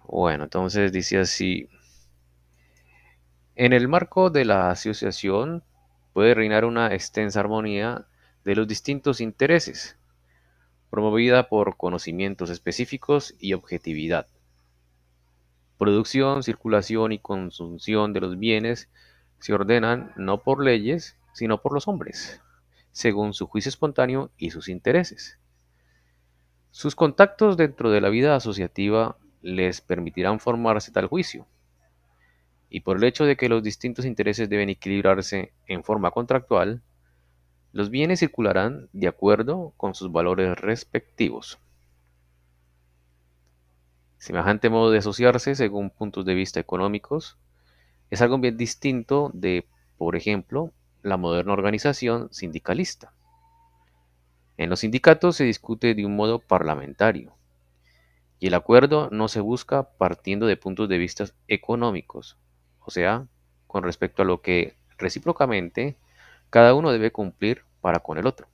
Bueno, entonces dice así, en el marco de la asociación puede reinar una extensa armonía de los distintos intereses, promovida por conocimientos específicos y objetividad. Producción, circulación y consunción de los bienes se ordenan no por leyes, sino por los hombres, según su juicio espontáneo y sus intereses. Sus contactos dentro de la vida asociativa les permitirán formarse tal juicio, y por el hecho de que los distintos intereses deben equilibrarse en forma contractual, los bienes circularán de acuerdo con sus valores respectivos. Semejante modo de asociarse, según puntos de vista económicos, es algo bien distinto de, por ejemplo, la moderna organización sindicalista. En los sindicatos se discute de un modo parlamentario, y el acuerdo no se busca partiendo de puntos de vista económicos, o sea, con respecto a lo que recíprocamente cada uno debe cumplir para con el otro.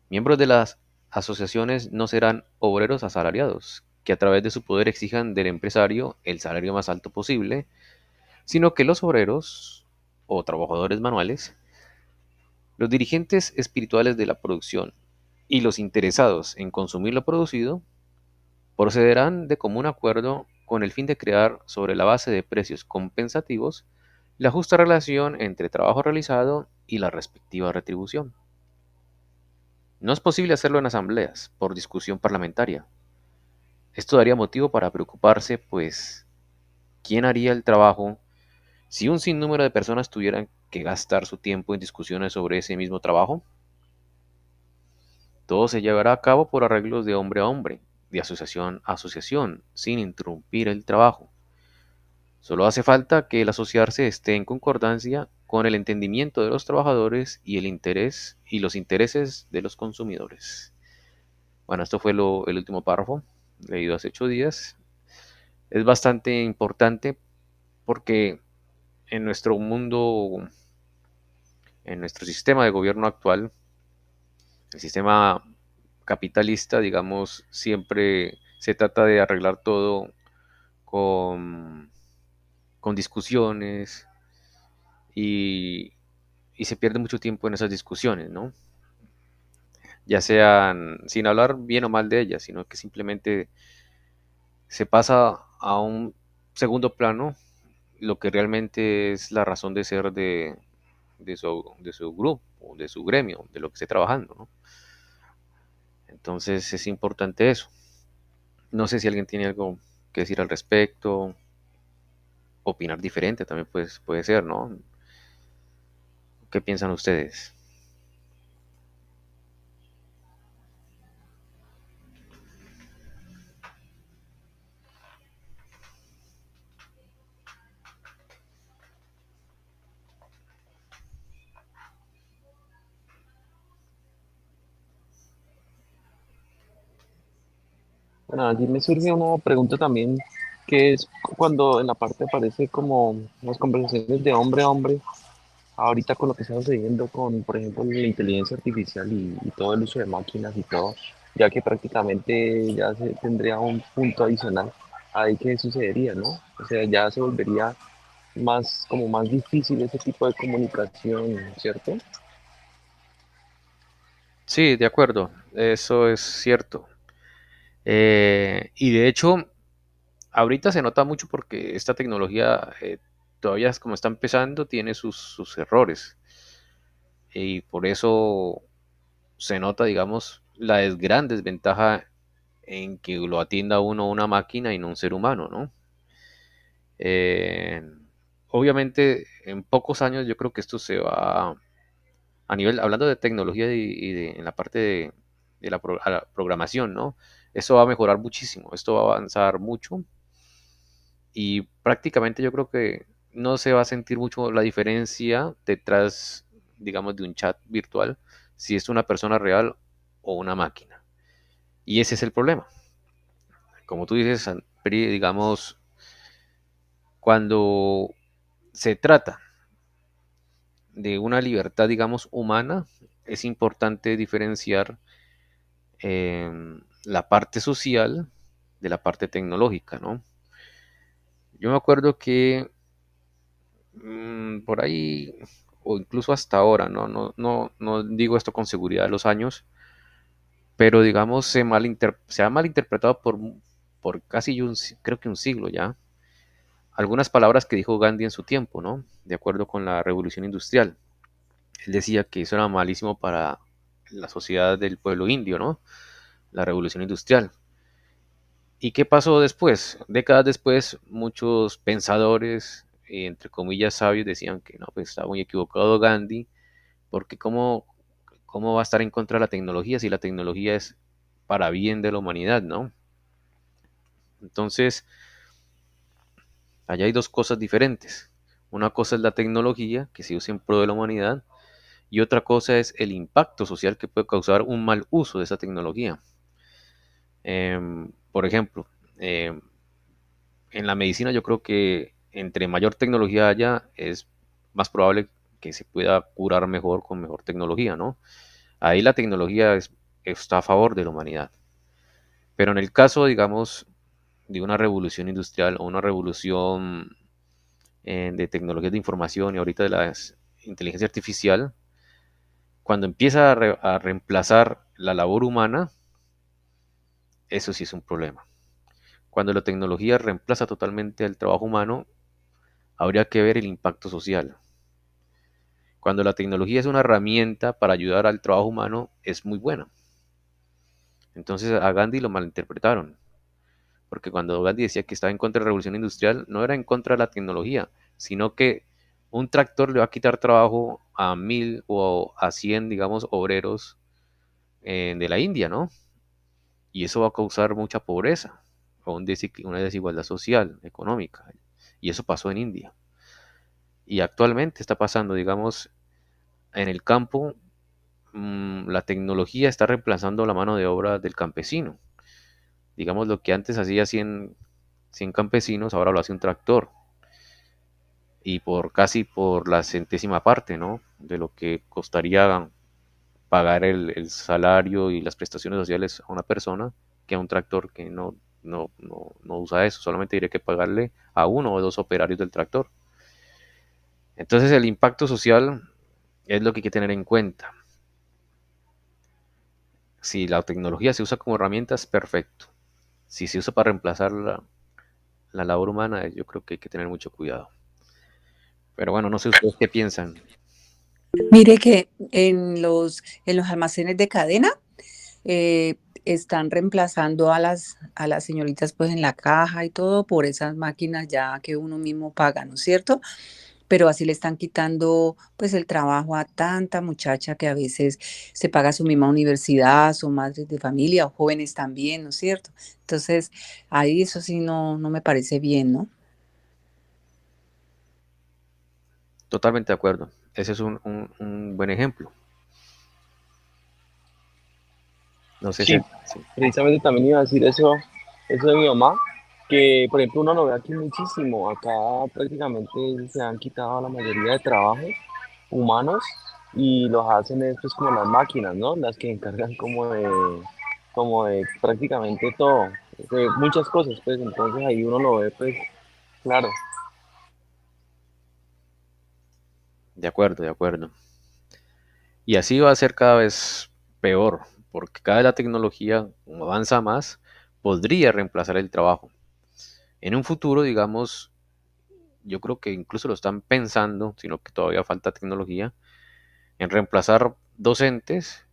Miembros de las asociaciones no serán obreros asalariados, que a través de su poder exijan del empresario el salario más alto posible, sino que los obreros o trabajadores manuales, los dirigentes espirituales de la producción y los interesados en consumir lo producido, procederán de común acuerdo con el fin de crear, sobre la base de precios compensativos, la justa relación entre trabajo realizado y la respectiva retribución. No es posible hacerlo en asambleas, por discusión parlamentaria. Esto daría motivo para preocuparse, pues, ¿quién haría el trabajo si un sinnúmero de personas tuvieran que gastar su tiempo en discusiones sobre ese mismo trabajo? Todo se llevará a cabo por arreglos de hombre a hombre, de asociación a asociación, sin interrumpir el trabajo. Solo hace falta que el asociarse esté en concordancia con el entendimiento de los trabajadores y el interés y los intereses de los consumidores. Bueno, esto fue el último párrafo, leído hace 8 días. Es bastante importante porque en nuestro mundo, en nuestro sistema de gobierno actual, el sistema capitalista, digamos, siempre se trata de arreglar todo con, con discusiones y, y se pierde mucho tiempo en esas discusiones, ¿no? Ya sean sin hablar bien o mal de ellas, sino que simplemente se pasa a un segundo plano lo que realmente es la razón de ser de su grupo, de su gremio, de lo que esté trabajando, ¿no? Entonces es importante eso. No sé si alguien tiene algo que decir al respecto, opinar diferente también puede ser, ¿no? ¿Qué piensan ustedes? Bueno, allí me surge una pregunta también, que es cuando en la parte aparece como las conversaciones de hombre a hombre, ahorita con lo que está sucediendo con, por ejemplo, la inteligencia artificial y todo el uso de máquinas y todo, ya que prácticamente ya se tendría un punto adicional, ahí qué sucedería, ¿no? O sea, ya se volvería más, como más difícil ese tipo de comunicación, ¿cierto? Sí, de acuerdo, eso es cierto. Y de hecho, ahorita se nota mucho porque esta tecnología todavía es como está empezando, tiene sus errores. Y por eso se nota, digamos, la gran desventaja en que lo atienda uno una máquina y no un ser humano, ¿no? Eh, Obviamente, en pocos años yo creo que esto se va a nivel, hablando de tecnología en la parte de a la programación, ¿no? Eso va a mejorar muchísimo, esto va a avanzar mucho y prácticamente yo creo que no se va a sentir mucho la diferencia detrás, digamos, de un chat virtual, si es una persona real o una máquina. Y ese es el problema. Como tú dices, digamos, cuando se trata de una libertad, digamos, humana, es importante diferenciar la parte social de la parte tecnológica, ¿no? Yo me acuerdo que por ahí, o incluso hasta ahora, no digo esto con seguridad de los años, pero digamos se ha malinterpretado por casi creo que un siglo ya, algunas palabras que dijo Gandhi en su tiempo, ¿no? De acuerdo con la revolución industrial. Él decía que eso era malísimo para la sociedad del pueblo indio, ¿no? La revolución industrial. ¿Y qué pasó después? Décadas después, muchos pensadores, entre comillas sabios, decían que no, pues estaba muy equivocado Gandhi, porque cómo va a estar en contra de la tecnología si la tecnología es para bien de la humanidad, ¿no? Entonces, allá hay dos cosas diferentes. Una cosa es la tecnología, que se usa en pro de la humanidad, y otra cosa es el impacto social que puede causar un mal uso de esa tecnología. Por ejemplo, em, en la medicina yo creo que entre mayor tecnología haya, es más probable que se pueda curar mejor con mejor tecnología, ¿no? Ahí la tecnología está a favor de la humanidad. Pero en el caso, digamos, de una revolución industrial o una revolución de tecnologías de información y ahorita de la inteligencia artificial, cuando empieza a reemplazar la labor humana, eso sí es un problema. Cuando la tecnología reemplaza totalmente el trabajo humano, habría que ver el impacto social. Cuando la tecnología es una herramienta para ayudar al trabajo humano, es muy buena. Entonces a Gandhi lo malinterpretaron, porque cuando Gandhi decía que estaba en contra de la revolución industrial, no era en contra de la tecnología, sino que un tractor le va a quitar trabajo a 1000 o a 100, digamos, obreros de la India, ¿no? Y eso va a causar mucha pobreza o una desigualdad social, económica. Y eso pasó en India. Y actualmente está pasando, digamos, en el campo, la tecnología está reemplazando la mano de obra del campesino. Digamos, lo que antes hacía 100 campesinos, ahora lo hace un tractor. Y por casi por la centésima parte, ¿no? De lo que costaría pagar el salario y las prestaciones sociales a una persona que a un tractor que no usa eso. Solamente tiene que pagarle a uno o dos operarios del tractor. Entonces el impacto social es lo que hay que tener en cuenta. Si la tecnología se usa como herramienta, es perfecto. Si se usa para reemplazar la labor humana, yo creo que hay que tener mucho cuidado. Pero bueno, no sé ustedes qué piensan. Mire que en los almacenes de cadena están reemplazando a las señoritas pues en la caja y todo por esas máquinas ya que uno mismo paga, ¿no es cierto? Pero así le están quitando pues el trabajo a tanta muchacha que a veces se paga su misma universidad, son madres de familia o jóvenes también, ¿no es cierto? Entonces, ahí eso sí no me parece bien, ¿no? Totalmente de acuerdo. Ese es un buen ejemplo. No sé si... Sí, sí. precisamente también iba a decir eso de mi mamá, que por ejemplo uno lo ve aquí muchísimo. Acá prácticamente se han quitado la mayoría de trabajos humanos y los hacen estos como las máquinas, ¿no? Las que encargan como de prácticamente todo, de muchas cosas, pues entonces ahí uno lo ve, pues claro. De acuerdo, de acuerdo. Y así va a ser cada vez peor, porque cada vez la tecnología, como avanza más, podría reemplazar el trabajo. En un futuro, digamos, yo creo que incluso lo están pensando, sino que todavía falta tecnología, en reemplazar docentes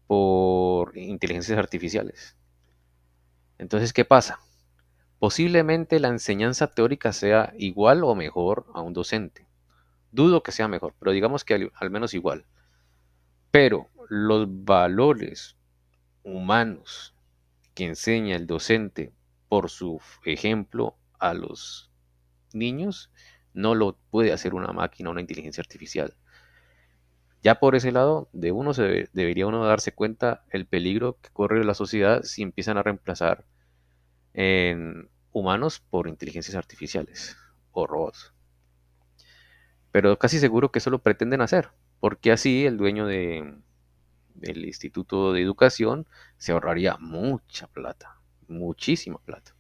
por inteligencias artificiales. Entonces, ¿qué pasa? Posiblemente la enseñanza teórica sea igual o mejor a un docente. Dudo que sea mejor, pero digamos que al menos igual. Pero los valores humanos que enseña el docente por su ejemplo a los niños, no lo puede hacer una máquina o una inteligencia artificial. Ya por ese lado, debería uno darse cuenta el peligro que corre la sociedad si empiezan a reemplazar en humanos por inteligencias artificiales o robots. Pero casi seguro que eso lo pretenden hacer, porque así el dueño del Instituto de Educación se ahorraría mucha plata, muchísima plata.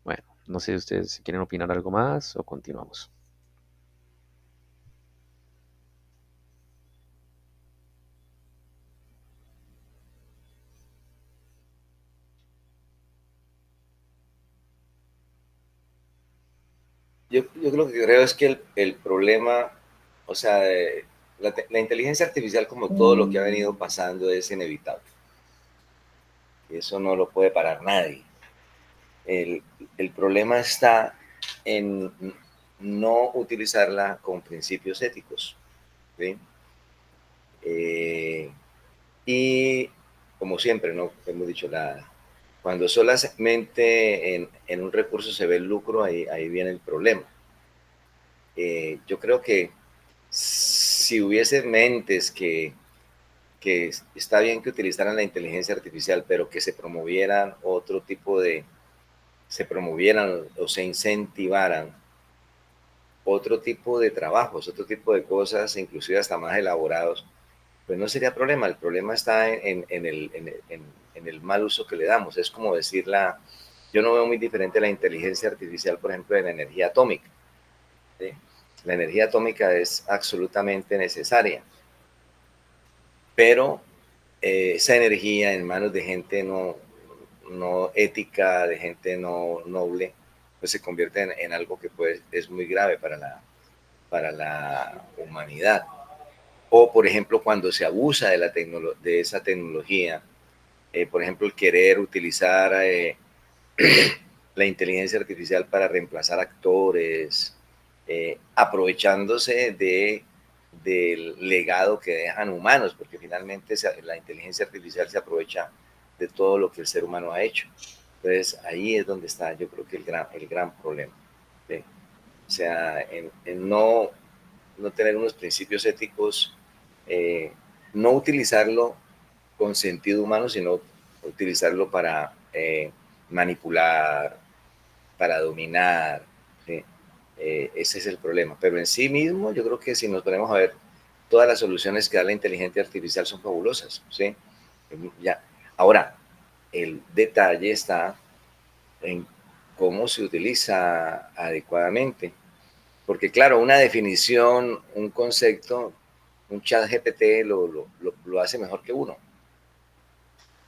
Bueno, no sé si ustedes quieren opinar algo más o continuamos. Yo lo que creo es que el problema, o sea, la inteligencia artificial, como todo lo que ha venido pasando, es inevitable. Eso no lo puede parar nadie. El, el problema está en no utilizarla con principios éticos. ¿Sí? Y como siempre, ¿no? Hemos dicho, cuando solamente en un recurso se ve el lucro, ahí viene el problema. Yo creo que si hubiese mentes que está bien que utilizaran la inteligencia artificial, pero que se promovieran otro tipo se promovieran o se incentivaran otro tipo de trabajos, otro tipo de cosas, inclusive hasta más elaborados, pues no sería problema. El problema está en el mal uso que le damos. Es como decirla, yo no veo muy diferente la inteligencia artificial, por ejemplo, en la energía atómica. ¿Sí? La energía atómica es absolutamente necesaria, pero esa energía en manos de gente no ética, de gente no noble, pues se convierte en algo que pues, es muy grave para la humanidad. O, por ejemplo, cuando se abusa de esa tecnología, por ejemplo, el querer utilizar la inteligencia artificial para reemplazar actores, aprovechándose del legado que dejan humanos, porque finalmente la inteligencia artificial se aprovecha de todo lo que el ser humano ha hecho. Entonces, ahí es donde está, yo creo que el gran problema. ¿Sí? O sea, en no tener unos principios éticos, no utilizarlo con sentido humano, sino utilizarlo para manipular, para dominar. ¿Sí? Ese es el problema. Pero en sí mismo, yo creo que si nos ponemos a ver, todas las soluciones que da la inteligencia artificial son fabulosas. ¿Sí? Ya. Ahora, el detalle está en cómo se utiliza adecuadamente. Porque claro, una definición, un concepto, un chat GPT lo hace mejor que uno.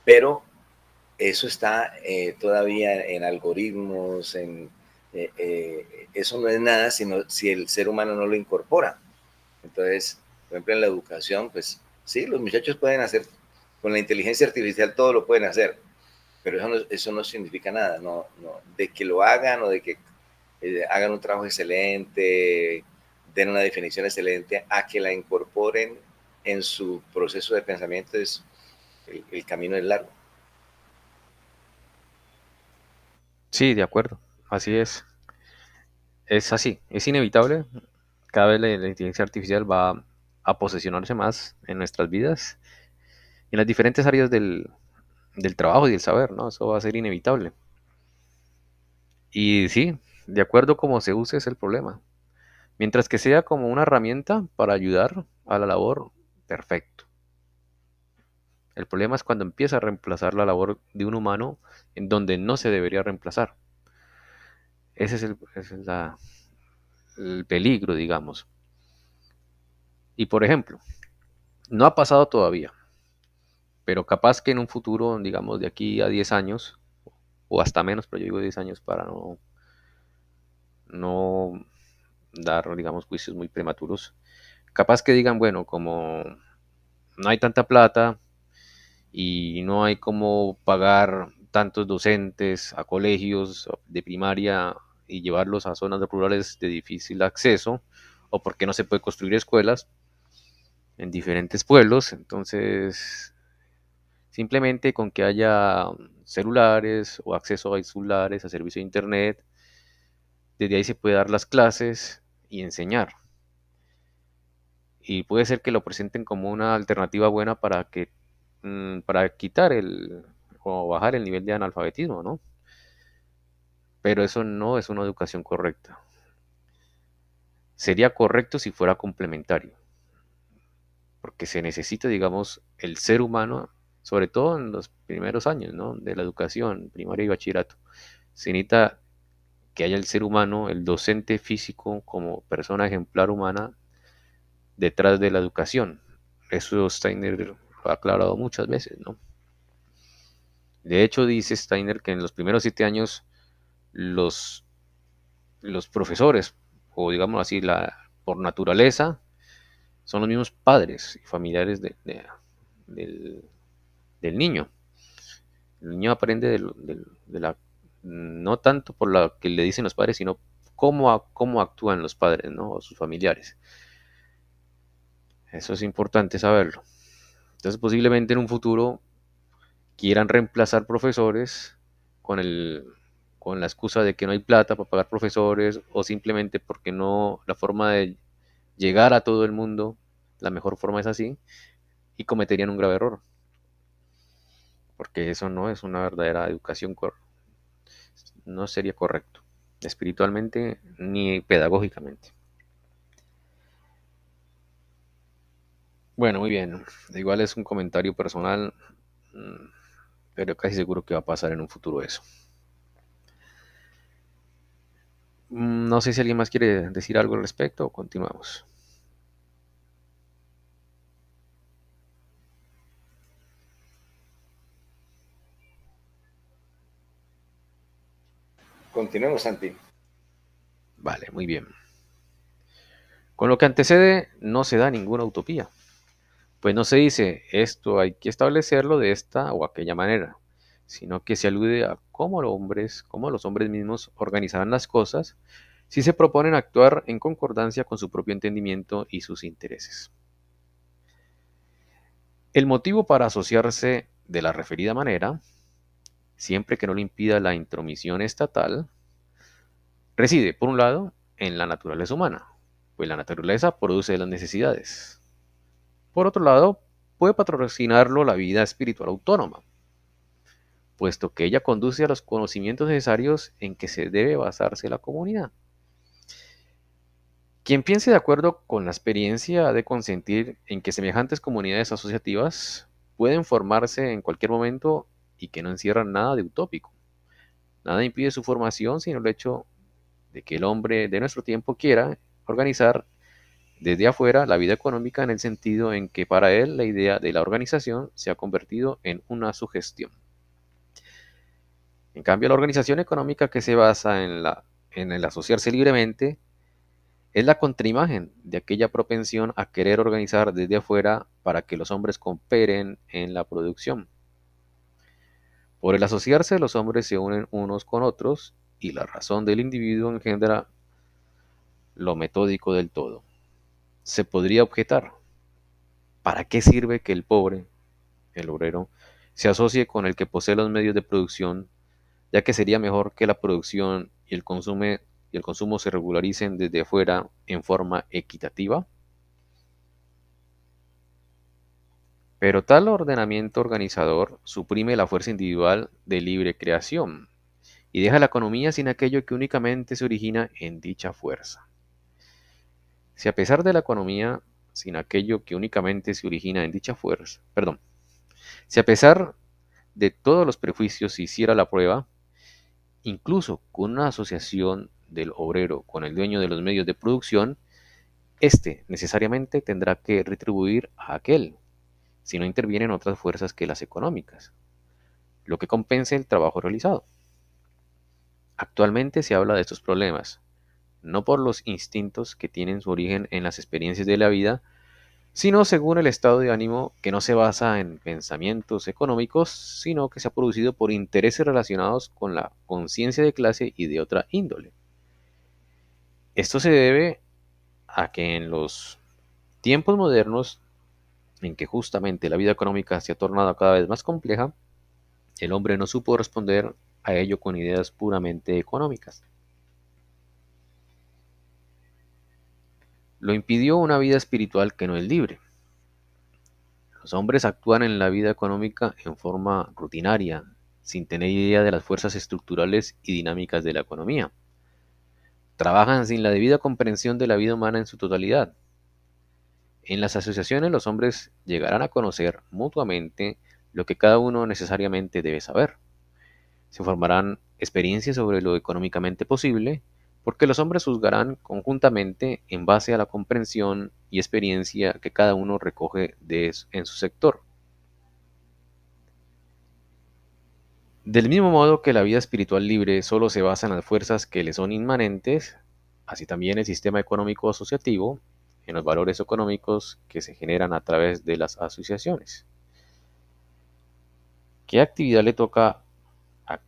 Pero eso está todavía en algoritmos, eso no es nada sino si el ser humano no lo incorpora. Entonces, por ejemplo, en la educación, pues sí, los muchachos pueden hacer, con la inteligencia artificial todo lo pueden hacer, pero eso no significa nada, de que lo hagan o de que hagan un trabajo excelente, den una definición excelente, a que la incorporen en su proceso de pensamiento, el camino es largo. Sí, de acuerdo. Así es. Es así. Es inevitable. Cada vez la inteligencia artificial va a posesionarse más en nuestras vidas, en las diferentes áreas del trabajo y del saber, ¿no? Eso va a ser inevitable. Y sí, de acuerdo cómo se use es el problema. Mientras que sea como una herramienta para ayudar a la labor, perfecto. El problema es cuando empieza a reemplazar la labor de un humano en donde no se debería reemplazar. Ese es el peligro, digamos. Y por ejemplo, no ha pasado todavía, pero capaz que en un futuro, digamos, de aquí a 10 años, o hasta menos, pero yo digo 10 años para no dar, digamos, juicios muy prematuros, capaz que digan, bueno, como no hay tanta plata y no hay como pagar tantos docentes a colegios de primaria y llevarlos a zonas rurales de difícil acceso, o porque no se puede construir escuelas en diferentes pueblos, entonces simplemente con que haya celulares o acceso a celulares, a servicio de internet, desde ahí se puede dar las clases y enseñar. Y puede ser que lo presenten como una alternativa buena para quitar o bajar el nivel de analfabetismo, ¿no? Pero eso no es una educación correcta. Sería correcto si fuera complementario, porque se necesita, digamos, el ser humano sobre todo en los primeros años, ¿no?, de la educación primaria y bachillerato. Se necesita que haya el ser humano, el docente físico como persona ejemplar humana detrás de la educación. Eso Steiner lo ha aclarado muchas veces, ¿no? De hecho, dice Steiner que en los primeros 7 años los, los profesores, o digamos así, por naturaleza, son los mismos padres y familiares del, del niño. El niño aprende no tanto por lo que le dicen los padres, sino cómo actúan los padres, ¿no?, o sus familiares. Eso es importante saberlo. Entonces, posiblemente en un futuro quieran reemplazar profesores con con la excusa de que no hay plata para pagar profesores, o simplemente porque no, la forma de llegar a todo el mundo, la mejor forma es así, y cometerían un grave error, porque eso no es una verdadera educación, no sería correcto, espiritualmente ni pedagógicamente. Bueno, muy bien, igual es un comentario personal, mm, pero casi seguro que va a pasar en un futuro eso. No sé si alguien más quiere decir algo al respecto o continuamos. Continuemos, Santi. Vale, muy bien. Con lo que antecede no se da ninguna utopía, pues no se dice esto hay que establecerlo de esta o aquella manera, sino que se alude a cómo los hombres mismos organizarán las cosas si se proponen actuar en concordancia con su propio entendimiento y sus intereses. El motivo para asociarse de la referida manera, siempre que no lo impida la intromisión estatal, reside, por un lado, en la naturaleza humana, pues la naturaleza produce las necesidades. Por otro lado, puede patrocinarlo la vida espiritual autónoma, puesto que ella conduce a los conocimientos necesarios en que se debe basarse la comunidad. Quien piense de acuerdo con la experiencia ha de consentir en que semejantes comunidades asociativas pueden formarse en cualquier momento y que no encierran nada de utópico. Nada impide su formación sino el hecho de que el hombre de nuestro tiempo quiera organizar desde afuera la vida económica, en el sentido en que para él la idea de la organización se ha convertido en una sugestión. En cambio, la organización económica que se basa en el asociarse libremente es la contraimagen de aquella propensión a querer organizar desde afuera para que los hombres cooperen en la producción. Por el asociarse, los hombres se unen unos con otros y la razón del individuo engendra lo metódico del todo. Se podría objetar: ¿para qué sirve que el pobre, el obrero, se asocie con el que posee los medios de producción, ya que sería mejor que la producción y el consumo se regularicen desde afuera en forma equitativa? Pero tal ordenamiento organizador suprime la fuerza individual de libre creación y deja la economía sin aquello que únicamente se origina en dicha fuerza. Si a pesar de la economía sin aquello que únicamente se origina en dicha fuerza, perdón, si a pesar de todos los prejuicios se hiciera la prueba, incluso con una asociación del obrero con el dueño de los medios de producción, éste necesariamente tendrá que retribuir a aquel, si no intervienen otras fuerzas que las económicas, lo que compense el trabajo realizado. Actualmente se habla de estos problemas, no por los instintos que tienen su origen en las experiencias de la vida, sino según el estado de ánimo que no se basa en pensamientos económicos, sino que se ha producido por intereses relacionados con la conciencia de clase y de otra índole. Esto se debe a que en los tiempos modernos, en que justamente la vida económica se ha tornado cada vez más compleja, el hombre no supo responder a ello con ideas puramente económicas. Lo impidió una vida espiritual que no es libre. Los hombres actúan en la vida económica en forma rutinaria, sin tener idea de las fuerzas estructurales y dinámicas de la economía. Trabajan sin la debida comprensión de la vida humana en su totalidad. En las asociaciones los hombres llegarán a conocer mutuamente lo que cada uno necesariamente debe saber. Se formarán experiencias sobre lo económicamente posible, porque los hombres juzgarán conjuntamente en base a la comprensión y experiencia que cada uno recoge en su sector. Del mismo modo que la vida espiritual libre solo se basa en las fuerzas que le son inmanentes, así también el sistema económico asociativo en los valores económicos que se generan a través de las asociaciones. ¿Qué actividad le toca a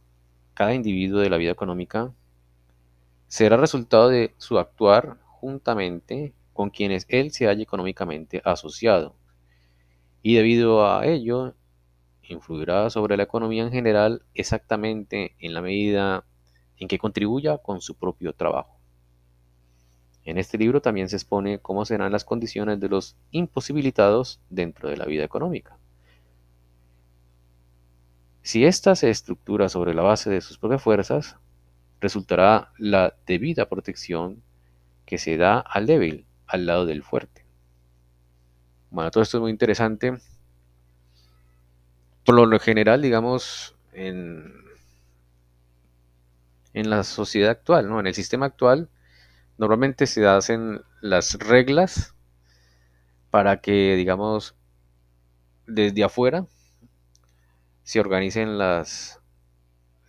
cada individuo de la vida económica? Será resultado de su actuar juntamente con quienes él se halla económicamente asociado, y debido a ello influirá sobre la economía en general exactamente en la medida en que contribuya con su propio trabajo. En este libro también se expone cómo serán las condiciones de los imposibilitados dentro de la vida económica. Si ésta se estructura sobre la base de sus propias fuerzas, resultará la debida protección que se da al débil al lado del fuerte. Bueno, todo esto es muy interesante. Por lo general, digamos, en la sociedad actual, ¿no? En el sistema actual, normalmente se hacen las reglas para que, digamos, desde afuera se organicen las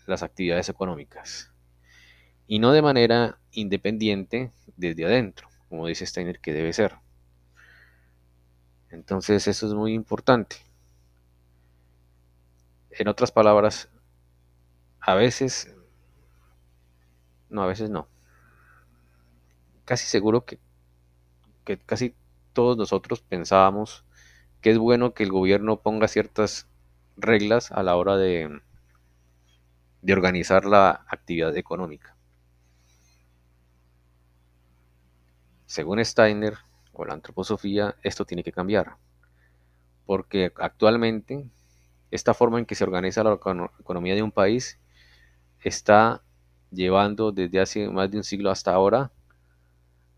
actividades económicas y no de manera independiente desde adentro, como dice Steiner que debe ser. Entonces, eso es muy importante. En otras palabras, a veces, no, a veces no. Casi seguro que casi todos nosotros pensábamos que es bueno que el gobierno ponga ciertas reglas a la hora de organizar la actividad económica. Según Steiner o la antroposofía, esto tiene que cambiar, porque actualmente esta forma en que se organiza la economía de un país está llevando desde hace más de un siglo hasta ahora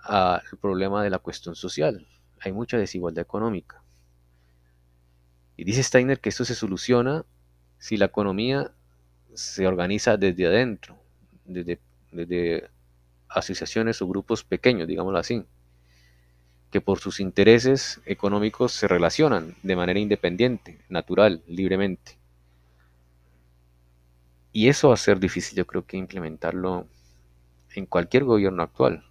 al problema de la cuestión social. Hay mucha desigualdad económica. Y dice Steiner que esto se soluciona si la economía se organiza desde adentro, desde, desde asociaciones o grupos pequeños, digámoslo así, que por sus intereses económicos se relacionan de manera independiente, natural, libremente. Y eso va a ser difícil, yo creo que implementarlo en cualquier gobierno actual.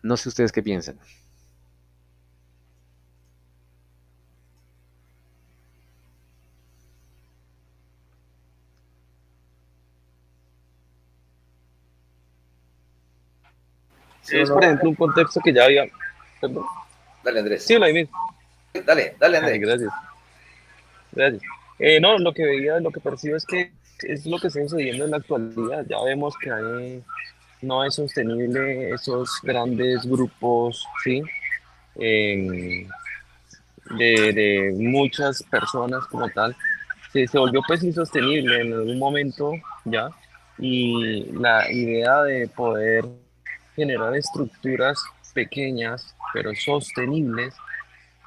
No sé ustedes qué piensan. Si Es, por uno, ejemplo, un contexto que ya había... Perdón. dale Andrés, Sí, Vladimir. dale Ay, Andrés. gracias. Gracias. No, lo que veía, lo que percibo es que es lo que está sucediendo en la actualidad. Ya vemos que no es sostenible esos grandes grupos, ¿sí? Em, de muchas personas como tal. Se volvió pues insostenible en algún momento ya. Y la idea de poder generar estructuras pequeñas pero sostenibles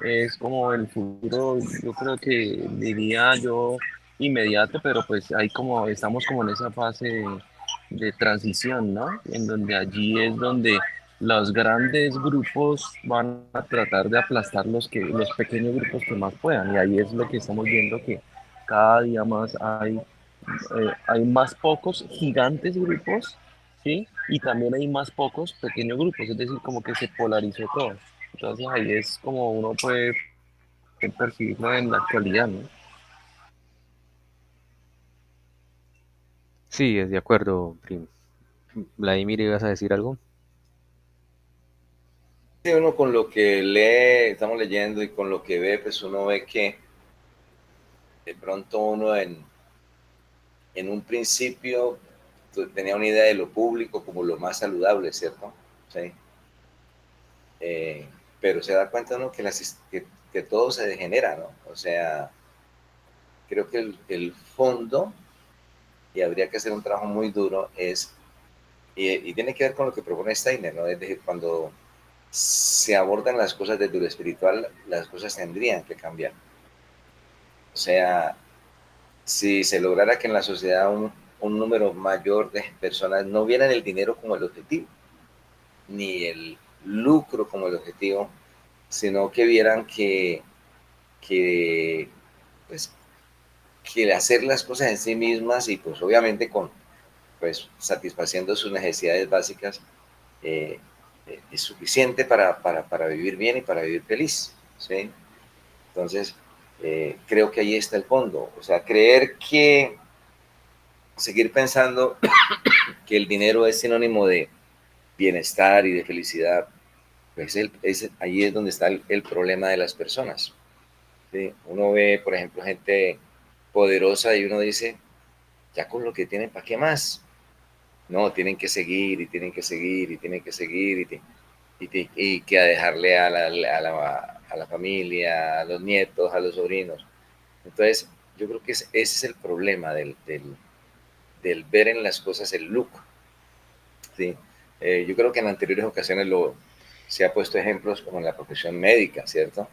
es como el futuro, yo creo que diría yo inmediato, pero pues ahí como estamos como en esa fase de transición, ¿no? En donde allí es donde los grandes grupos van a tratar de aplastar los pequeños grupos que más puedan. Y ahí es lo que estamos viendo que cada día más hay más pocos gigantes grupos, ¿sí? Y también hay más pocos pequeños grupos, es decir, como que se polarizó todo. Entonces ahí es como uno puede percibirlo en la actualidad, ¿no? Sí, de acuerdo, Vladimir, ¿ibas a decir algo? Sí, uno con lo que lee, estamos leyendo y con lo que ve, pues uno ve que de pronto uno en un principio tenía una idea de lo público como lo más saludable, ¿cierto? Sí. Eh, pero se da cuenta uno que todo se degenera, ¿no? O sea, creo que el fondo, y habría que hacer un trabajo muy duro, y tiene que ver con lo que propone Steiner, ¿no? Es decir, cuando se abordan las cosas desde lo espiritual, las cosas tendrían que cambiar. O sea, si se lograra que en la sociedad un número mayor de personas no vieran el dinero como el objetivo, ni el lucro como el objetivo, sino que vieran que, pues, que hacer las cosas en sí mismas y pues obviamente con pues satisfaciendo sus necesidades básicas eh, es suficiente para vivir bien y para vivir feliz, ¿sí? Entonces, creo que ahí está el fondo. O sea, creer que seguir pensando que el dinero es sinónimo de bienestar y de felicidad, pues ahí es donde está el problema de las personas. ¿Sí? Uno ve, por ejemplo, gente poderosa y uno dice, ya con lo que tienen, ¿para qué más? No, tienen que seguir y tienen que seguir y tienen que seguir y que a dejarle a la familia, a los nietos, a los sobrinos. Entonces, yo creo que ese es el problema del ver en las cosas el look. ¿Sí? Yo creo que en anteriores ocasiones se ha puesto ejemplos como en la profesión médica, ¿cierto?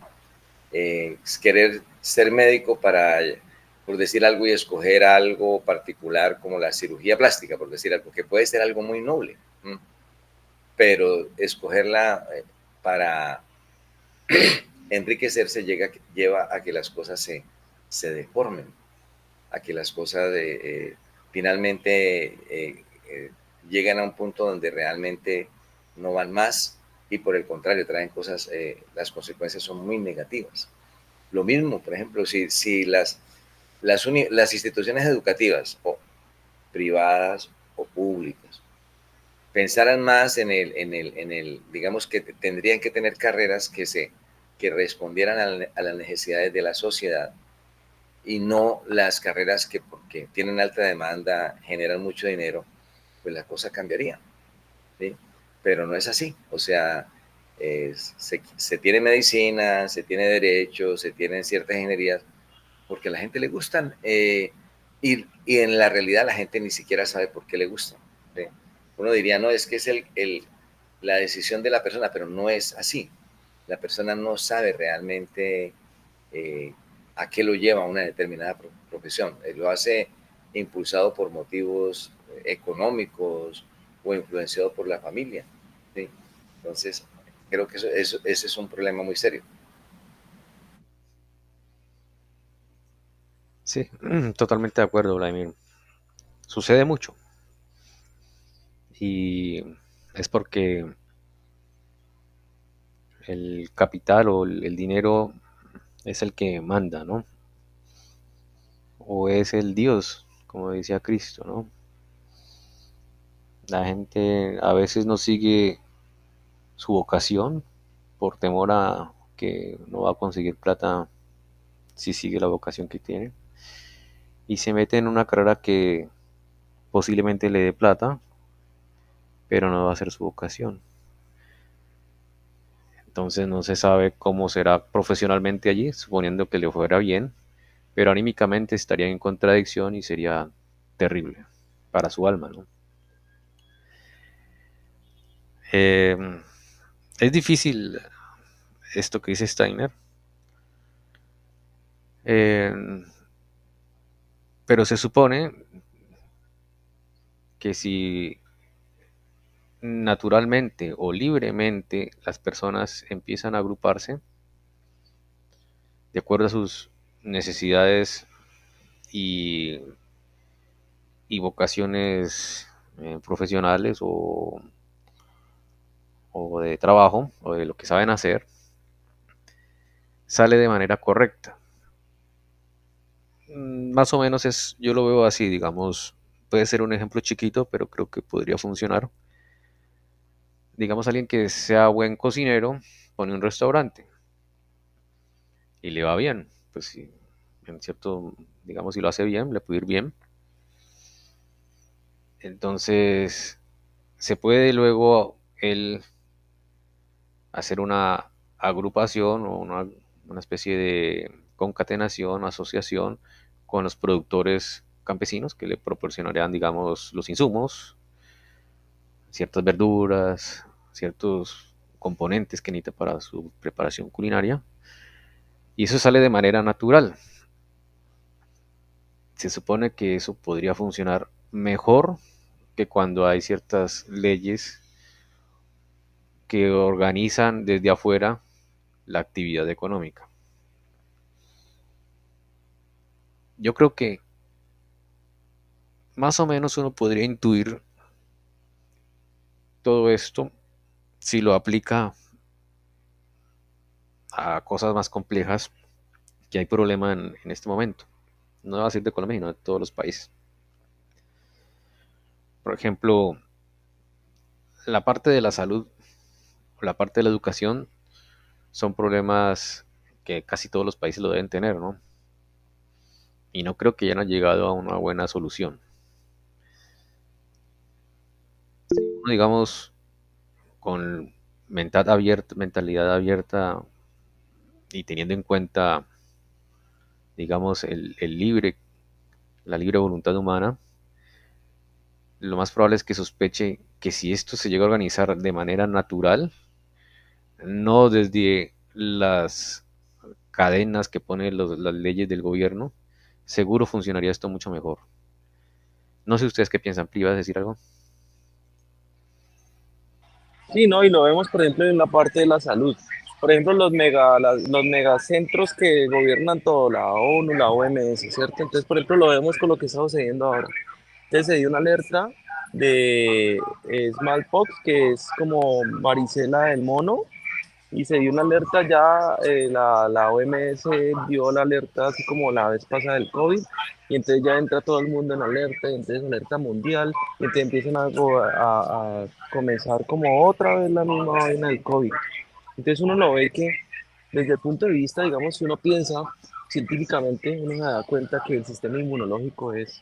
Querer ser médico por decir algo y escoger algo particular como la cirugía plástica, por decir algo, que puede ser algo muy noble, pero escogerla para enriquecerse lleva a que las cosas se deformen, a que las cosas finalmente llegan a un punto donde realmente no van más y por el contrario traen cosas, las consecuencias son muy negativas. Lo mismo, por ejemplo, si las instituciones educativas, o privadas o públicas, pensaran más digamos que tendrían que tener carreras que respondieran a las necesidades de la sociedad y no las carreras que porque tienen alta demanda, generan mucho dinero, pues la cosa cambiaría, ¿sí? Pero no es así, o sea, se tiene medicina, se tiene derecho, se tienen ciertas ingenierías, porque a la gente le gustan y en la realidad la gente ni siquiera sabe por qué le gustan. ¿Sí? Uno diría, no, es que es la decisión de la persona, pero no es así. La persona no sabe realmente eh, a qué lo lleva una determinada profesión. Lo hace impulsado por motivos económicos o influenciado por la familia. ¿Sí? Entonces, creo que ese es un problema muy serio. Sí, totalmente de acuerdo, Vladimir. Sucede mucho y es porque el capital o el dinero es el que manda, ¿no? O es el Dios, como decía Cristo, ¿no? La gente a veces no sigue su vocación por temor a que no va a conseguir plata si sigue la vocación que tiene y se mete en una carrera que posiblemente le dé plata, pero no va a ser su vocación. Entonces no se sabe cómo será profesionalmente allí, suponiendo que le fuera bien, pero anímicamente estaría en contradicción y sería terrible para su alma, ¿no? Eh, es difícil esto que dice Steiner, eh, pero se supone que si naturalmente o libremente las personas empiezan a agruparse de acuerdo a sus necesidades y, y vocaciones profesionales o de trabajo o de lo que saben hacer, sale de manera correcta. Más o menos yo lo veo así, digamos, puede ser un ejemplo chiquito, pero creo que podría funcionar. Digamos, alguien que sea buen cocinero, pone un restaurante y le va bien, pues si en cierto, digamos, si lo hace bien, le puede ir bien. Entonces, se puede luego él hacer una agrupación o una especie de concatenación, asociación con los productores campesinos que le proporcionarían, digamos, los insumos, ciertas verduras, ciertos componentes que necesita para su preparación culinaria. Y eso sale de manera natural. se supone que eso podría funcionar mejor que cuando hay ciertas leyes que organizan desde afuera la actividad económica. Yo creo que más o menos uno podría intuir todo esto si lo aplica a cosas más complejas que hay problema en este momento. No va a ser de Colombia, sino de todos los países. Por ejemplo, la parte de la salud o la parte de la educación son problemas que casi todos los países lo deben tener, ¿no? Y no creo que hayan llegado a una buena solución. Digamos, con mentalidad abierta y teniendo en cuenta, digamos, la libre voluntad humana, lo más probable es que sospeche que si esto se llega a organizar de manera natural, no desde las cadenas que ponen las leyes del gobierno, seguro funcionaría esto mucho mejor. No sé ustedes qué piensan. ¿Pri, vas a decir algo? Sí, ¿no? Y lo vemos, por ejemplo, en la parte de la salud. Por ejemplo, los megacentros que gobiernan todo, la ONU, la OMS, ¿cierto? Entonces, por ejemplo, lo vemos con lo que está sucediendo ahora. Entonces se dio una alerta de smallpox, que es como varicela del mono, y se dio una alerta ya, la OMS dio la alerta así como la vez pasada del COVID, y entonces ya entra todo el mundo en alerta, y entonces alerta mundial, y entonces empiezan a comenzar como otra vez la misma vaina del COVID. Entonces uno lo ve que desde el punto de vista, digamos, si uno piensa científicamente, uno se da cuenta que el sistema inmunológico es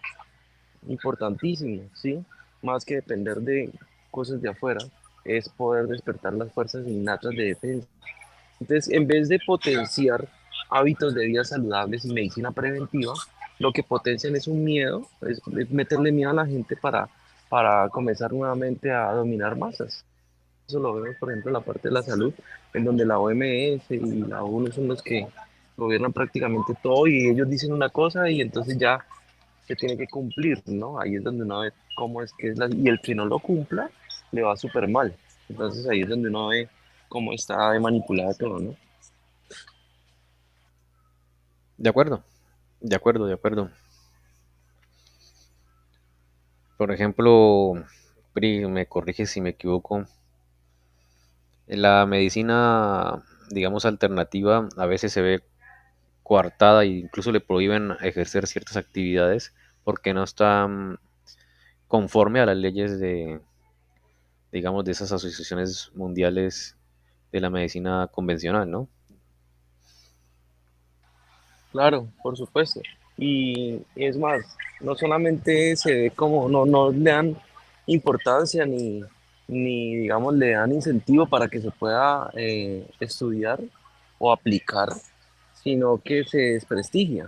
importantísimo, ¿sí? Más que depender de cosas de afuera, es poder despertar las fuerzas innatas de defensa. Entonces, en vez de potenciar hábitos de vida saludables y medicina preventiva, lo que potencian es un miedo, es meterle miedo a la gente para comenzar nuevamente a dominar masas. Eso lo vemos, por ejemplo, en la parte de la salud, en donde la OMS y la ONU son los que gobiernan prácticamente todo y ellos dicen una cosa y entonces ya se tiene que cumplir, ¿no? Ahí es donde uno ve cómo es que es la... Y el que no lo cumpla, le va súper mal. Entonces ahí es donde uno ve cómo está de manipulado todo, ¿no? De acuerdo, de acuerdo, de acuerdo. Por ejemplo, Pri, me corrige si me equivoco. La medicina, digamos, alternativa a veces se ve coartada e incluso le prohíben ejercer ciertas actividades porque no están conforme a las leyes de, digamos, de esas asociaciones mundiales de la medicina convencional, ¿no? Claro, por supuesto. Y es más, no solamente se ve como, no le dan importancia ni, digamos, le dan incentivo para que se pueda estudiar o aplicar, sino que se desprestigia.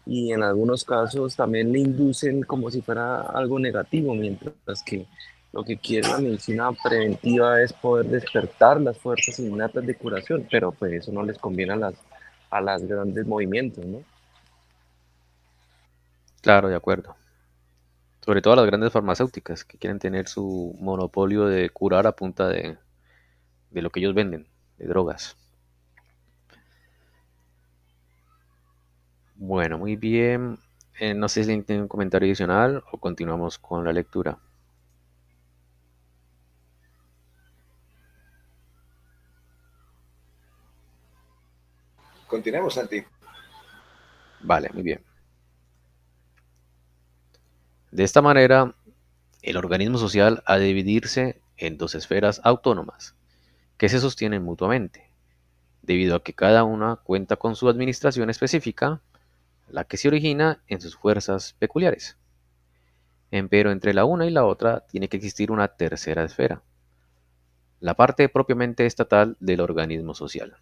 Y en algunos casos también le inducen como si fuera algo negativo, mientras que lo que quiere la medicina preventiva es poder despertar las fuerzas innatas de curación, pero pues eso no les conviene a las grandes movimientos, ¿no? Claro, de acuerdo. Sobre todo las grandes farmacéuticas que quieren tener su monopolio de curar a punta de lo que ellos venden, de drogas. Bueno, muy bien. No sé si tienen un comentario adicional o continuamos con la lectura. Continuemos, Santi. Vale, muy bien. De esta manera, el organismo social ha de dividirse en dos esferas autónomas, que se sostienen mutuamente, debido a que cada una cuenta con su administración específica, la que se origina en sus fuerzas peculiares. Empero entre la una y la otra tiene que existir una tercera esfera, la parte propiamente estatal del organismo social.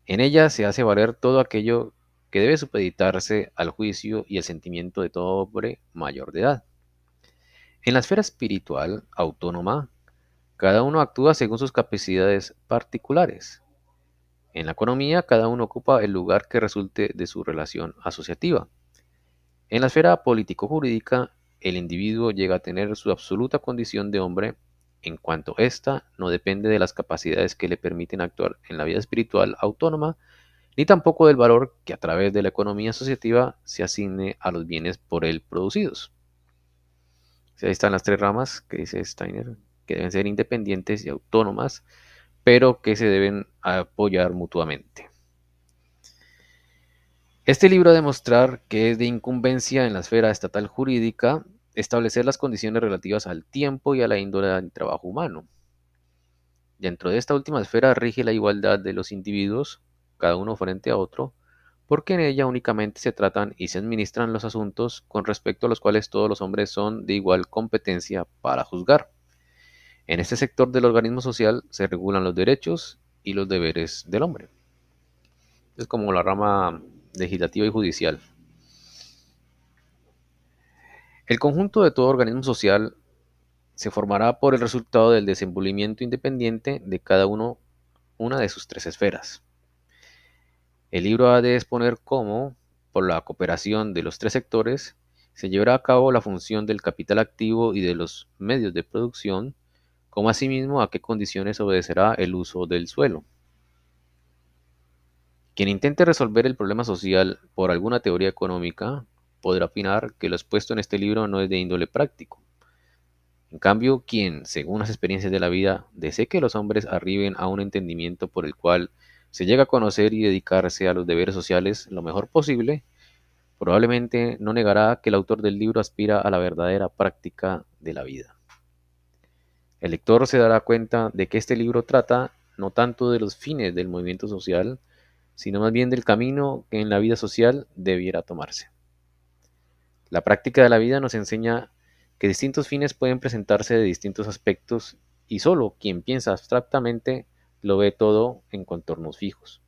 En ella se hace valer todo aquello que debe supeditarse al juicio y el sentimiento de todo hombre mayor de edad. En la esfera espiritual autónoma, cada uno actúa según sus capacidades particulares. En la economía, cada uno ocupa el lugar que resulte de su relación asociativa. En la esfera político-jurídica, el individuo llega a tener su absoluta condición de hombre en cuanto ésta no depende de las capacidades que le permiten actuar en la vida espiritual autónoma, ni tampoco del valor que a través de la economía asociativa se asigne a los bienes por él producidos. O sea, ahí están las tres ramas que dice Steiner, que deben ser independientes y autónomas, pero que se deben apoyar mutuamente. Este libro ha de demostrar que es de incumbencia en la esfera estatal jurídica establecer las condiciones relativas al tiempo y a la índole del trabajo humano. Dentro de esta última esfera rige la igualdad de los individuos, cada uno frente a otro, porque en ella únicamente se tratan y se administran los asuntos con respecto a los cuales todos los hombres son de igual competencia para juzgar. En este sector del organismo social se regulan los derechos y los deberes del hombre. Es como la rama legislativa y judicial. El conjunto de todo organismo social se formará por el resultado del desenvolvimiento independiente de cada una de sus tres esferas. El libro ha de exponer cómo, por la cooperación de los tres sectores, se llevará a cabo la función del capital activo y de los medios de producción, como asimismo a qué condiciones obedecerá el uso del suelo. Quien intente resolver el problema social por alguna teoría económica podrá opinar que lo expuesto en este libro no es de índole práctico. En cambio, quien, según las experiencias de la vida, desee que los hombres arriben a un entendimiento por el cual se llega a conocer y dedicarse a los deberes sociales lo mejor posible, probablemente no negará que el autor del libro aspira a la verdadera práctica de la vida. El lector se dará cuenta de que este libro trata no tanto de los fines del movimiento social, sino más bien del camino que en la vida social debiera tomarse. La práctica de la vida nos enseña que distintos fines pueden presentarse de distintos aspectos y solo quien piensa abstractamente lo ve todo en contornos fijos.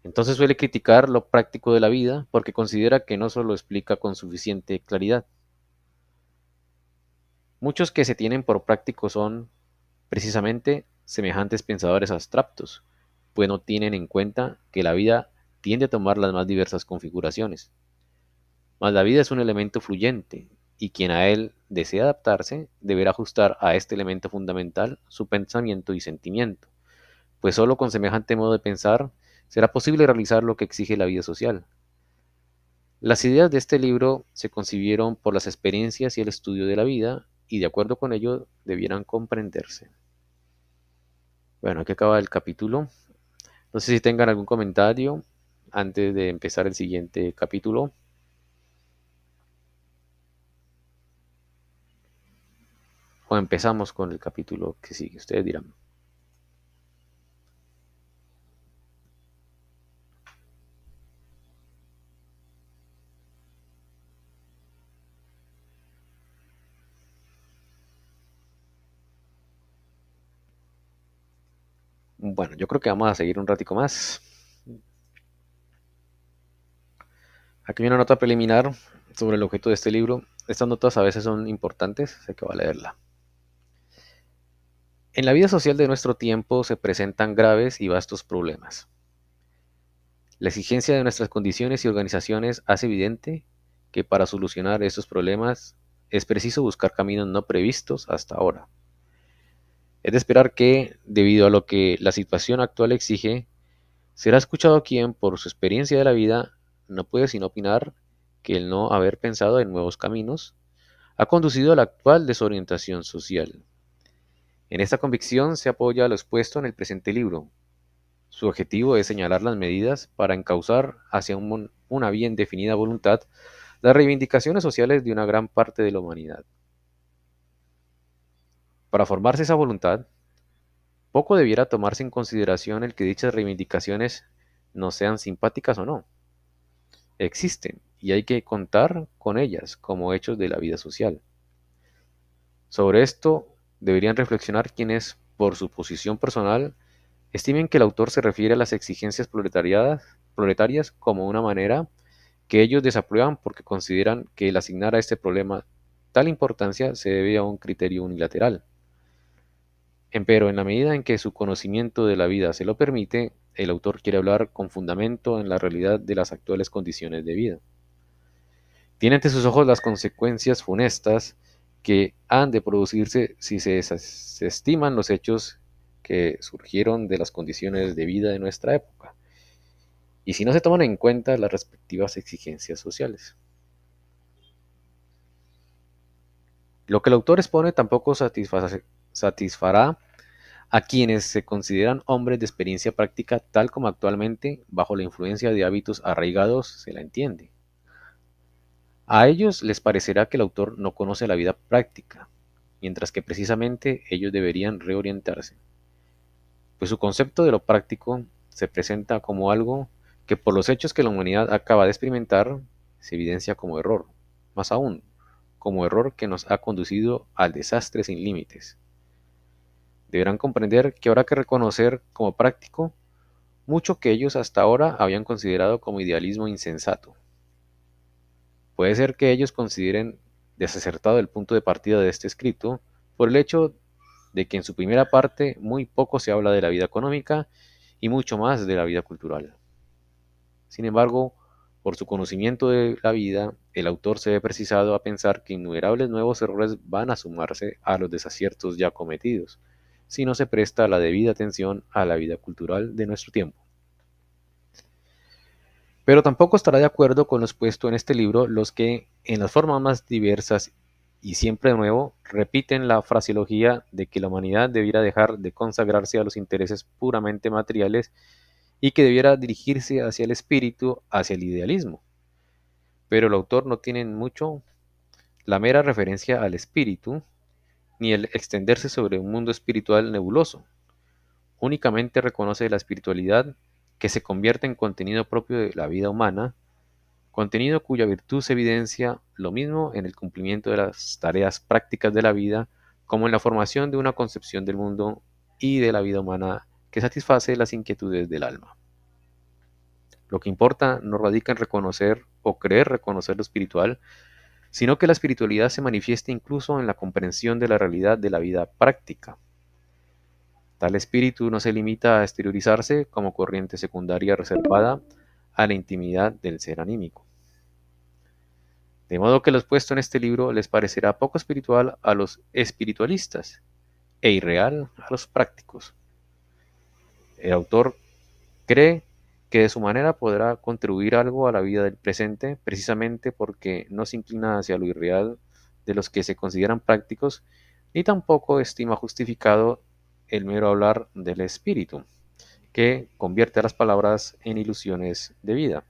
Entonces suele criticar lo práctico de la vida porque considera que no se lo explica con suficiente claridad. Muchos que se tienen por prácticos son, precisamente, semejantes pensadores abstractos, pues no tienen en cuenta que la vida tiende a tomar las más diversas configuraciones. Mas la vida es un elemento fluyente, y quien a él desee adaptarse deberá ajustar a este elemento fundamental su pensamiento y sentimiento, pues sólo con semejante modo de pensar será posible realizar lo que exige la vida social. Las ideas de este libro se concibieron por las experiencias y el estudio de la vida, y de acuerdo con ello debieran comprenderse. Bueno, aquí acaba el capítulo. No sé si tengan algún comentario antes de empezar el siguiente capítulo. O empezamos con el capítulo que sigue. Ustedes dirán. Bueno, yo creo que vamos a seguir un ratico más. Aquí hay una nota preliminar sobre el objeto de este libro. Estas notas a veces son importantes, así que voy a leerla. En la vida social de nuestro tiempo se presentan graves y vastos problemas. La exigencia de nuestras condiciones y organizaciones hace evidente que para solucionar estos problemas es preciso buscar caminos no previstos hasta ahora. Es de esperar que, debido a lo que la situación actual exige, será escuchado quien, por su experiencia de la vida, no puede sino opinar que el no haber pensado en nuevos caminos ha conducido a la actual desorientación social. En esta convicción se apoya lo expuesto en el presente libro. Su objetivo es señalar las medidas para encauzar hacia una bien definida voluntad las reivindicaciones sociales de una gran parte de la humanidad. Para formarse esa voluntad, poco debiera tomarse en consideración el que dichas reivindicaciones no sean simpáticas o no. Existen y hay que contar con ellas como hechos de la vida social. Sobre esto deberían reflexionar quienes, por su posición personal, estimen que el autor se refiere a las exigencias proletarias como una manera que ellos desaprueban porque consideran que el asignar a este problema tal importancia se debe a un criterio unilateral. Empero, en la medida en que su conocimiento de la vida se lo permite, el autor quiere hablar con fundamento en la realidad de las actuales condiciones de vida. Tiene ante sus ojos las consecuencias funestas que han de producirse si se desestiman los hechos que surgieron de las condiciones de vida de nuestra época, y si no se toman en cuenta las respectivas exigencias sociales. Lo que el autor expone tampoco satisfará a quienes se consideran hombres de experiencia práctica tal como actualmente, bajo la influencia de hábitos arraigados, se la entiende. A ellos les parecerá que el autor no conoce la vida práctica, mientras que precisamente ellos deberían reorientarse, pues su concepto de lo práctico se presenta como algo que por los hechos que la humanidad acaba de experimentar se evidencia como error, más aún, como error que nos ha conducido al desastre sin límites. Deberán comprender que habrá que reconocer como práctico mucho que ellos hasta ahora habían considerado como idealismo insensato. Puede ser que ellos consideren desacertado el punto de partida de este escrito por el hecho de que en su primera parte muy poco se habla de la vida económica y mucho más de la vida cultural. Sin embargo, por su conocimiento de la vida, el autor se ve precisado a pensar que innumerables nuevos errores van a sumarse a los desaciertos ya cometidos, si no se presta la debida atención a la vida cultural de nuestro tiempo. Pero tampoco estará de acuerdo con lo expuesto en este libro los que, en las formas más diversas y siempre de nuevo, repiten la fraseología de que la humanidad debiera dejar de consagrarse a los intereses puramente materiales y que debiera dirigirse hacia el espíritu, hacia el idealismo. Pero el autor no tiene mucho la mera referencia al espíritu, ni el extenderse sobre un mundo espiritual nebuloso. Únicamente reconoce la espiritualidad que se convierte en contenido propio de la vida humana, contenido cuya virtud se evidencia lo mismo en el cumplimiento de las tareas prácticas de la vida como en la formación de una concepción del mundo y de la vida humana que satisface las inquietudes del alma. Lo que importa no radica en reconocer o creer reconocer lo espiritual, sino que la espiritualidad se manifieste incluso en la comprensión de la realidad de la vida práctica. Tal espíritu no se limita a exteriorizarse como corriente secundaria reservada a la intimidad del ser anímico. De modo que lo expuesto en este libro les parecerá poco espiritual a los espiritualistas e irreal a los prácticos. El autor cree que de su manera podrá contribuir algo a la vida del presente precisamente porque no se inclina hacia lo irreal de los que se consideran prácticos, ni tampoco estima justificado el mero hablar del espíritu, que convierte a las palabras en ilusiones de vida.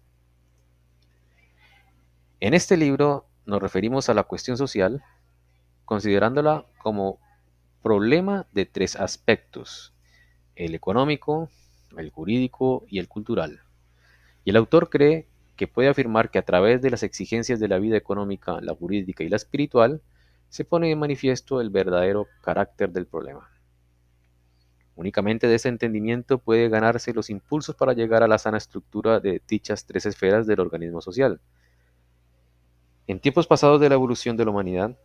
En este libro nos referimos a la cuestión social, considerándola como problema de tres aspectos: el económico, el jurídico y el cultural. Y el autor cree que puede afirmar que a través de las exigencias de la vida económica, la jurídica y la espiritual, se pone de manifiesto el verdadero carácter del problema. Únicamente de ese entendimiento puede ganarse los impulsos para llegar a la sana estructura de dichas tres esferas del organismo social. En tiempos pasados de la evolución de la humanidad,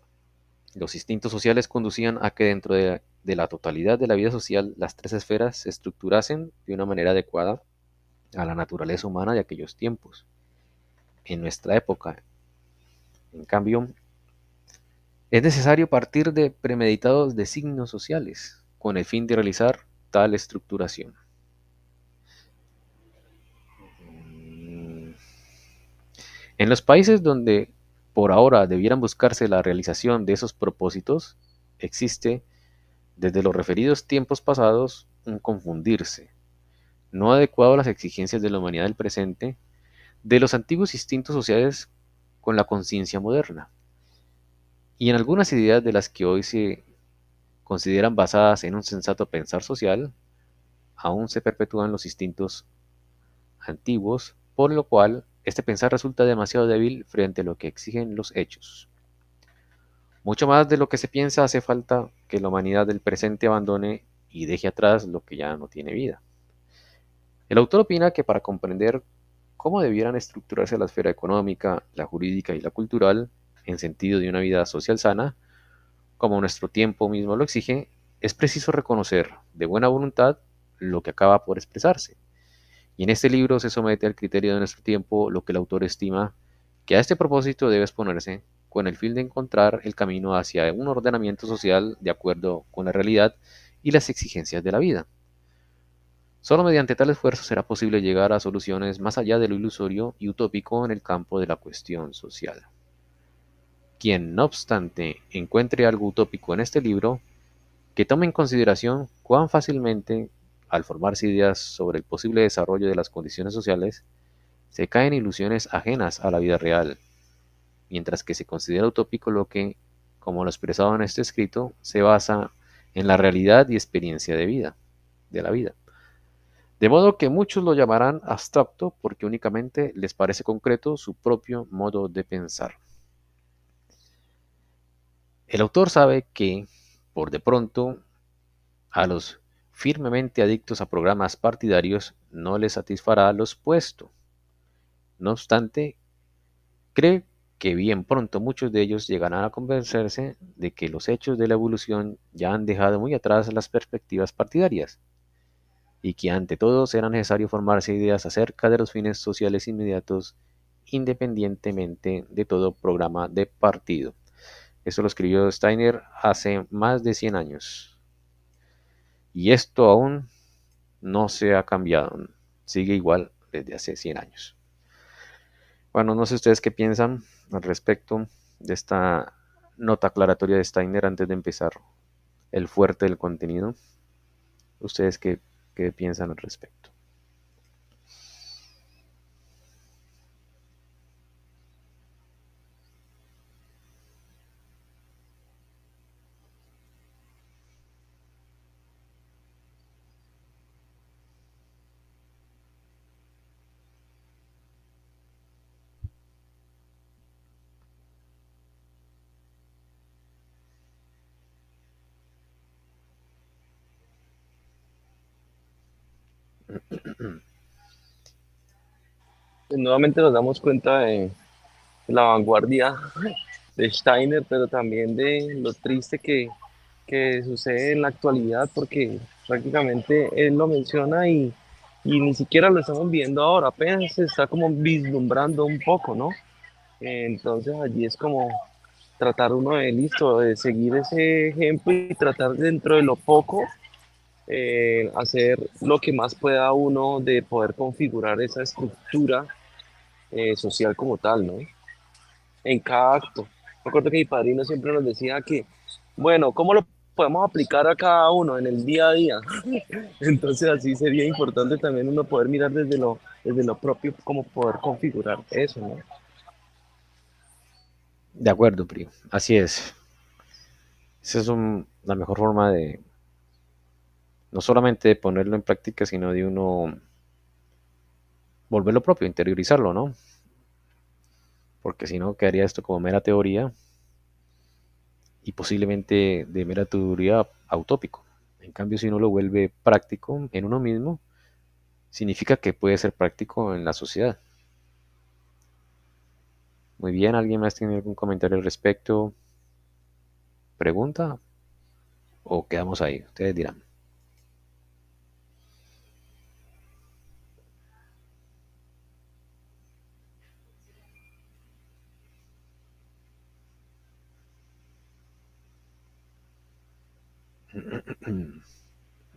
los instintos sociales conducían a que dentro de la totalidad de la vida social las tres esferas se estructurasen de una manera adecuada a la naturaleza humana de aquellos tiempos. En nuestra época, en cambio, es necesario partir de premeditados designios sociales con el fin de realizar tal estructuración. En los países donde por ahora debieran buscarse la realización de esos propósitos, existe, desde los referidos tiempos pasados, un confundirse, no adecuado a las exigencias de la humanidad del presente, de los antiguos instintos sociales con la conciencia moderna. Y en algunas ideas de las que hoy se consideran basadas en un sensato pensar social, aún se perpetúan los instintos antiguos, por lo cual este pensar resulta demasiado débil frente a lo que exigen los hechos. Mucho más de lo que se piensa hace falta que la humanidad del presente abandone y deje atrás lo que ya no tiene vida. El autor opina que para comprender cómo debieran estructurarse la esfera económica, la jurídica y la cultural, en sentido de una vida social sana, como nuestro tiempo mismo lo exige, es preciso reconocer de buena voluntad lo que acaba por expresarse. Y en este libro se somete al criterio de nuestro tiempo lo que el autor estima que a este propósito debe exponerse con el fin de encontrar el camino hacia un ordenamiento social de acuerdo con la realidad y las exigencias de la vida. Solo mediante tal esfuerzo será posible llegar a soluciones más allá de lo ilusorio y utópico en el campo de la cuestión social. Quien, no obstante, encuentre algo utópico en este libro, que tome en consideración cuán fácilmente, al formarse ideas sobre el posible desarrollo de las condiciones sociales, se caen ilusiones ajenas a la vida real, mientras que se considera utópico lo que, como lo expresado en este escrito, se basa en la realidad y experiencia de la vida. De modo que muchos lo llamarán abstracto porque únicamente les parece concreto su propio modo de pensar. El autor sabe que, por de pronto, a los firmemente adictos a programas partidarios no les satisfará lo expuesto. No obstante, cree que bien pronto muchos de ellos llegarán a convencerse de que los hechos de la evolución ya han dejado muy atrás las perspectivas partidarias, y que ante todo será necesario formarse ideas acerca de los fines sociales inmediatos independientemente de todo programa de partido. Esto lo escribió Steiner hace más de 100 años. Y esto aún no se ha cambiado, sigue igual desde hace 100 años. Bueno, no sé ustedes qué piensan al respecto de esta nota aclaratoria de Steiner antes de empezar el fuerte del contenido. ¿Ustedes qué piensan al respecto? Nuevamente nos damos cuenta de la vanguardia de Steiner, pero también de lo triste que sucede en la actualidad, porque prácticamente él lo menciona y ni siquiera lo estamos viendo ahora, apenas se está como vislumbrando un poco, ¿no? Entonces allí es como tratar uno de listo, de seguir ese ejemplo y tratar dentro de lo poco hacer lo que más pueda uno de poder configurar esa estructura social como tal, ¿no? En cada acto. Recuerdo que mi padrino siempre nos decía que, bueno, ¿cómo lo podemos aplicar a cada uno en el día a día? Entonces así sería importante también uno poder mirar desde lo propio, cómo poder configurar eso, ¿no? De acuerdo, Pri. Así es. Esa es la mejor forma de, no solamente de ponerlo en práctica, sino de uno volverlo propio, interiorizarlo, ¿no? Porque si no, quedaría esto como mera teoría y posiblemente de mera teoría utópico. En cambio, si uno lo vuelve práctico en uno mismo, significa que puede ser práctico en la sociedad. Muy bien, ¿alguien más tiene algún comentario al respecto? ¿Pregunta? ¿O quedamos ahí? Ustedes dirán.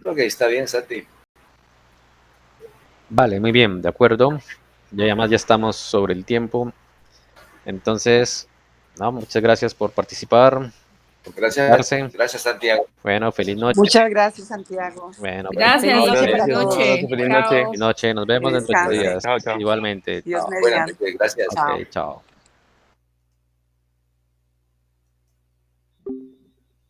Creo que está bien, Santi. Vale, muy bien, de acuerdo. Ya además ya estamos sobre el tiempo. Entonces, no, muchas gracias por participar, por Gracias, conectarse. gracias, Santiago. Bueno, feliz noche. Muchas gracias, Santiago. Bueno, Gracias, Feliz noche feliz para Gracias, un todos. abrazo, noche. feliz Chao. noche. feliz noche. Nos vemos Que dentro de 8 descansen. días. Chao, chao. Igualmente. Dios Buenas mediante. noches, gracias. Chao. Ok, chao.